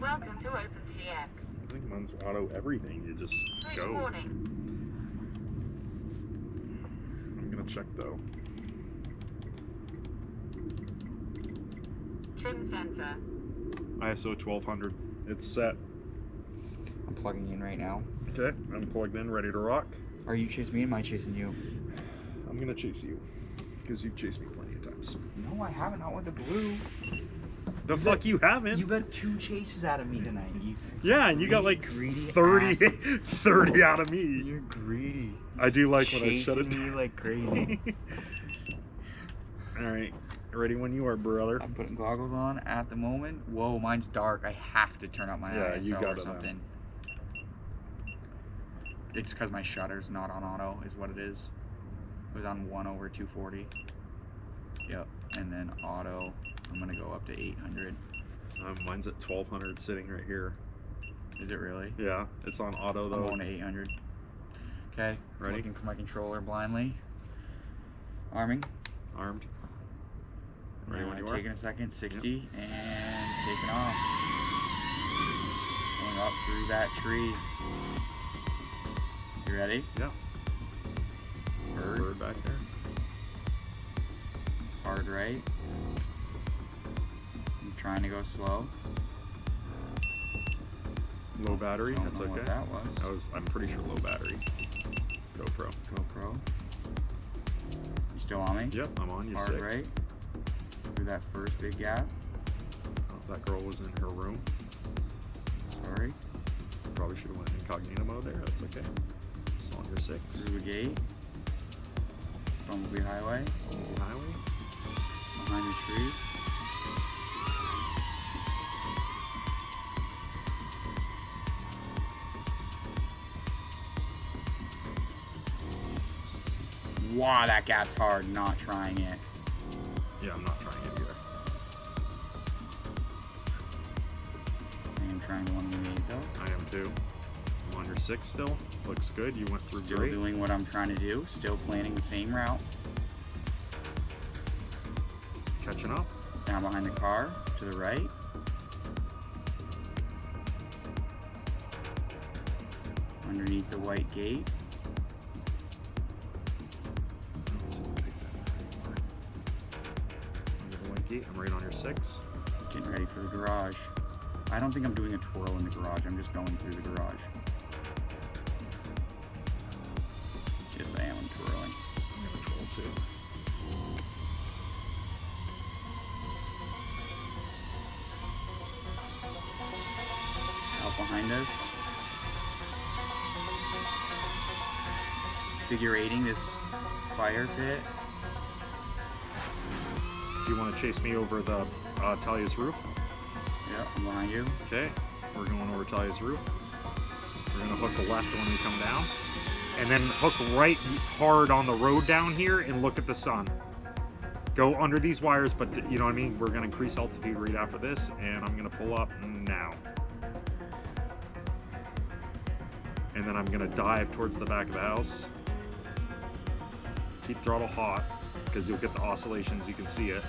Welcome to OpenTX. I think mine's auto everything. You just go. Warning. I'm gonna check though. Trim center. ISO 1200. It's set. I'm plugging in right now. Okay, I'm plugged in, ready to rock. Are you chasing me? Am I chasing you? I'm gonna chase you, because you've chased me plenty of times. No, I haven't. Not with the blue. The fuck you haven't? You got 2 chases out of me tonight. Yeah, and you got like greedy 30 out of me. You're greedy. I do like when I shut it Chasing me like crazy. All right, ready when you are, brother. I'm putting goggles on at the moment. Whoa, mine's dark. I have to turn up my Yeah, ISO you got or it something. It's because my shutter's not on auto, is what it is. It was on 1/240. Yep, and then auto. I'm gonna go up to 800. Mine's at 1200, sitting right here. Is it really? Yeah, it's on auto though. I'm going to 800. Okay, Ready? Looking for my controller blindly. Arming. Armed. Ready when you are. Taking a second, 60, yep. And taking off. Going up through that tree. You ready? Yep. Bird back there. Hard right. I'm trying to go slow. Low battery, Don't that's know okay. what that was. I'm pretty sure low battery. GoPro. GoPro. You still on me? Yep, I'm on you. Hard 6. right. Through that first big gap. Oh, that girl was in her room. Sorry. Probably should have went incognito mode there. That's okay. So on your 6. Through the gate. Bumblebee Highway. Highway. Behind the tree. Wow, that gap's hard, not trying it. Yeah, I'm not trying it either. I am trying 118 though. I am too. I'm on your 6 still. Looks good. You went through Still great. doing what I'm trying to do. Still planning the same route. Catching up. Down behind the car, to the right. Underneath the white gate. Under the white gate. I'm right on your 6. Getting ready for the garage. I don't think I'm doing a twirl in the garage. I'm just going through the garage. Yes, I am. I'm twirling. I'm gonna twirl too. Out behind us. Figure 8ing this fire pit. Do you want to chase me over the Talia's roof? Yep, I'm behind you. Okay, we're going over Talia's roof. We're gonna hook the left when we come down. And then hook right hard on the road down here and look at the sun. Go under these wires, but you know what I mean? We're gonna increase altitude right after this, and I'm gonna pull up now. And then I'm gonna dive towards the back of the house. Keep throttle hot, because you'll get the oscillations, you can see it.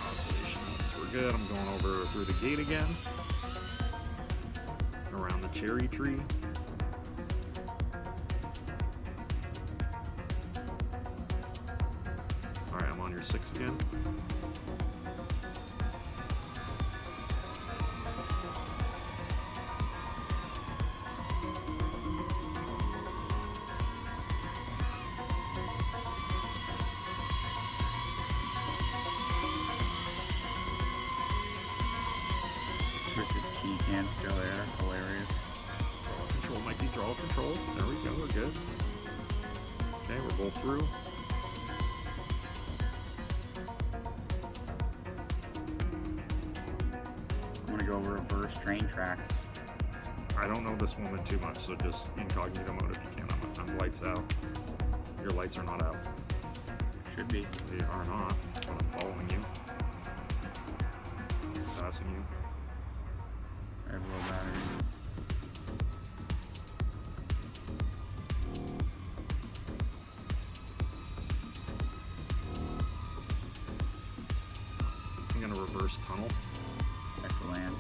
Oscillations, we're good. I'm going over through the gate again. Around the cherry tree. Alright, I'm on your 6 again. Twisted key can still there. That's hilarious. Control, Mikey, throttle control. There we go, we're good. Okay, we're both through. I'm gonna go over reverse train tracks. I don't know this woman too much, so just incognito mode if you can. I'm lights out. Your lights are not out. Should be. They are not, but I'm following you. Passing you. I have low battery. I'm gonna reverse tunnel. Back to land.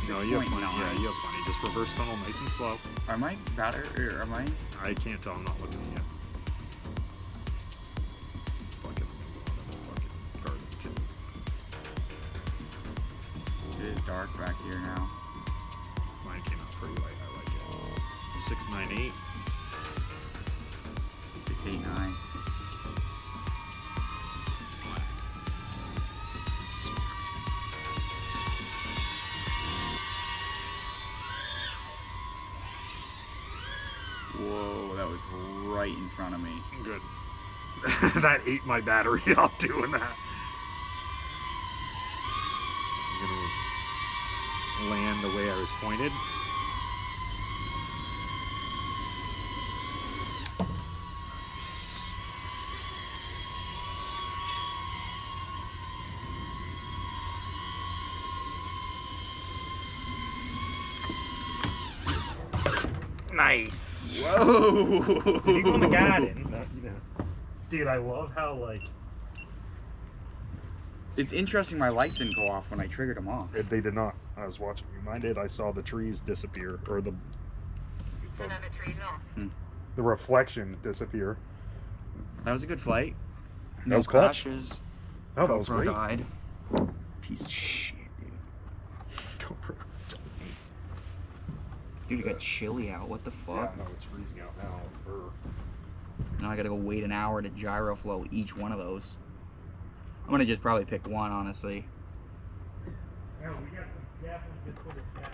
No, you have plenty. 6.9. Yeah, you have plenty. Just reverse tunnel nice and slow. Are my battery, or am I? I can't tell. I'm not looking yet. Fucking garbage. It is dark back here now. Mine came out pretty light. I like it. 698. 689. Whoa, that was right in front of me. Good. That ate my battery up doing that. I'm gonna land the way I was pointed. Nice. Whoa! If you go in the garden, dude, I love how like It's interesting my lights didn't go off when I triggered them off. they did not. I was watching you. Mine did. I saw the trees disappear, or the Telemetry lost. reflection disappear. That was a good flight. That No was clutch. crashes. Oh, that was GoPro great. died. Piece of shit, dude. GoPro. Dude, it got chilly out. What the fuck? Yeah, no, it's freezing out now. Now I gotta go wait an hour to gyroflow each one of those. I'm gonna just probably pick one, honestly. Yeah, we got some definitely good footage now.